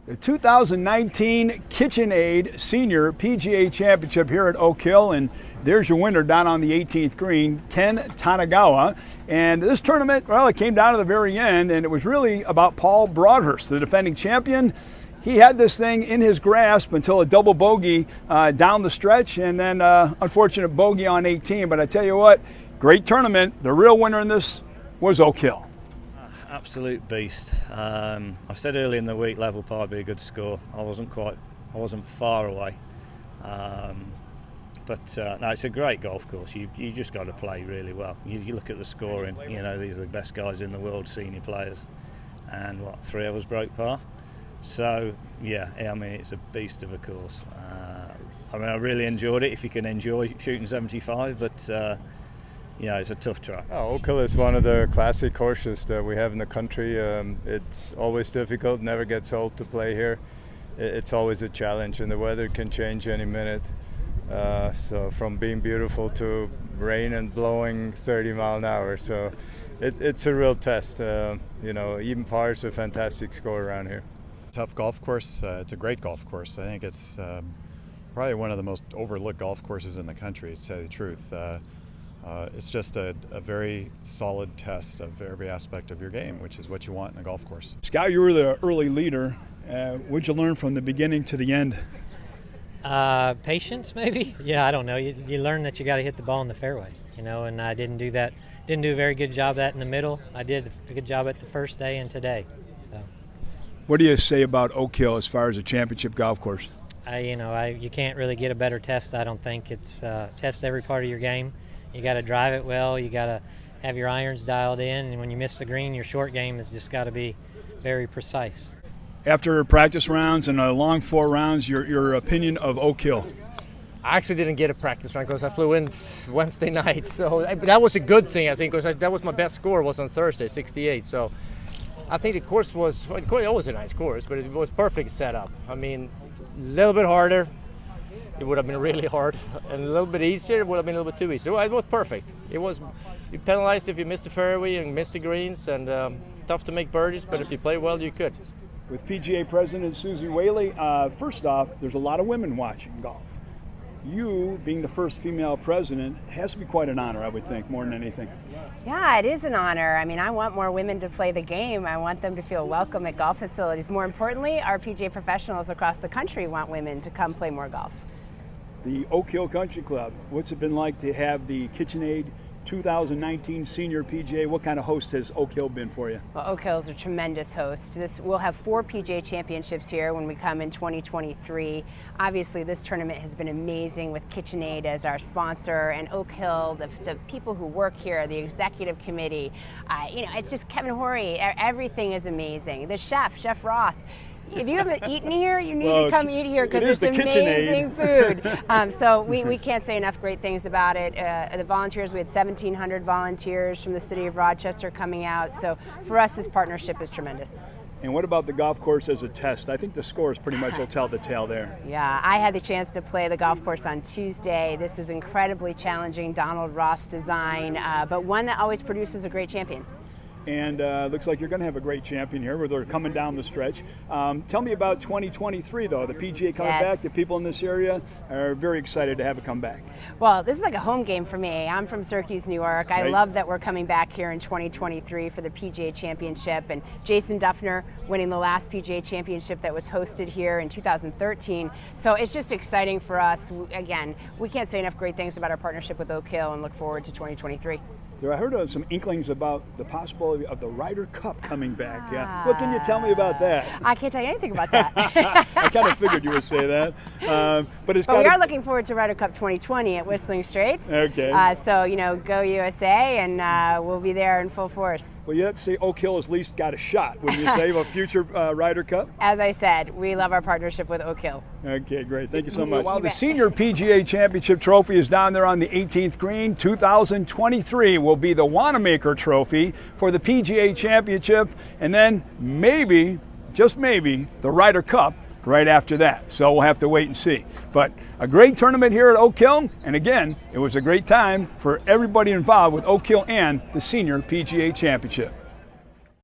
The 2019 KitchenAid Senior PGA Championship here at Oak Hill, and there's your winner down on the 18th green, Ken Tanagawa. And this tournament, well, it came down to the very end, and it was really about Paul Broadhurst, the defending champion. He had this thing in his grasp until a double bogey down the stretch, and then unfortunate bogey on 18. But I tell you what, great tournament. The real winner in this was Oak Hill. Absolute beast. I said early in the week level par would be a good score. I wasn't far away. But no, it's a great golf course. You just got to play really well. You look at the scoring, you know, these are the best guys in the world, senior players. And what, 3 of us broke par? So, yeah, I mean, it's a beast of a course. I mean, I really enjoyed it, if you can enjoy shooting 75, but yeah, it's a tough track. Oak Hill is one of the classic courses that we have in the country. It's always difficult, never gets old to play here. It's always a challenge, and the weather can change any minute. So from being beautiful to rain and blowing 30 miles an hour. So it's a real test. You know, even par is a fantastic score around here. Tough golf course. It's a great golf course. I think it's probably one of the most overlooked golf courses in the country, to tell you the truth. It's just a very solid test of every aspect of your game, which is what you want in a golf course. Scott, you were the early leader. What'd you learn from the beginning to the end? Patience, maybe? Yeah, I don't know. You learn that you got to hit the ball in the fairway, you know, and I didn't do that. Didn't do a very good job of that in the middle. I did a good job at the first day and today. So, what do you say about Oak Hill as far as a championship golf course? You can't really get a better test, I don't think. It's tests every part of your game. You got to drive it well. You got to have your irons dialed in, and when you miss the green, your short game has just got to be very precise. After practice rounds and a long 4 rounds, your opinion of Oak Hill? I actually didn't get a practice round because I flew in Wednesday night, so that was a good thing, I think, because that was my best score was on Thursday, 68. So I think the course was always a nice course, but it was perfect setup. I mean, a little bit harder. It would have been really hard, and a little bit easier. It would have been a little bit too easy. So it was perfect. You penalized if you missed the fairway and missed the greens, and tough to make birdies. But if you play well, you could. With PGA President Suzie Whaley, first off, there's a lot of women watching golf. You being the first female president has to be quite an honor, I would think, more than anything. Yeah, it is an honor. I mean, I want more women to play the game. I want them to feel welcome at golf facilities. More importantly, our PGA professionals across the country want women to come play more golf. The Oak Hill Country Club, what's it been like to have the KitchenAid 2019 Senior PGA? What kind of host has Oak Hill been for you? Well, Oak Hill is a tremendous host. We'll have 4 PGA championships here when we come in 2023. Obviously, this tournament has been amazing with KitchenAid as our sponsor, and Oak Hill, the people who work here, the executive committee. It's just Kevin Horry. Everything is amazing. The Chef Roth. If you haven't eaten here, you need to come eat here because it's amazing food. So we can't say enough great things about it. The volunteers, we had 1,700 volunteers from the city of Rochester coming out. So for us, this partnership is tremendous. And what about the golf course as a test? I think the scores pretty much will tell the tale there. Yeah, I had the chance to play the golf course on Tuesday. This is incredibly challenging, Donald Ross design, but one that always produces a great champion. And looks like you're going to have a great champion here where they're coming down the stretch. Tell me about 2023, though. The PGA coming back. The people in this area are very excited to have it come back. Well, this is like a home game for me. I'm from Syracuse, New York. I love that we're coming back here in 2023 for the PGA Championship. And Jason Duffner winning the last PGA Championship that was hosted here in 2013. So it's just exciting for us. Again, we can't say enough great things about our partnership with Oak Hill and look forward to 2023. I heard of some inklings about the possibility of the Ryder Cup coming back. What can you tell me about that? I can't tell you anything about that. I kind of figured you would say that. But we are looking forward to Ryder Cup 2020 at Whistling Straits. Okay. So, go USA, and we'll be there in full force. Well, you have to say Oak Hill has at least got a shot, wouldn't you say, of a future Ryder Cup? As I said, we love our partnership with Oak Hill. Okay, great. Thank you so much. While the Senior PGA Championship trophy is down there on the 18th green, 2023 will be the Wanamaker Trophy for the PGA Championship, and then maybe, just maybe, the Ryder Cup right after that. So we'll have to wait and see. But a great tournament here at Oak Hill, and again, it was a great time for everybody involved with Oak Hill and the Senior PGA Championship.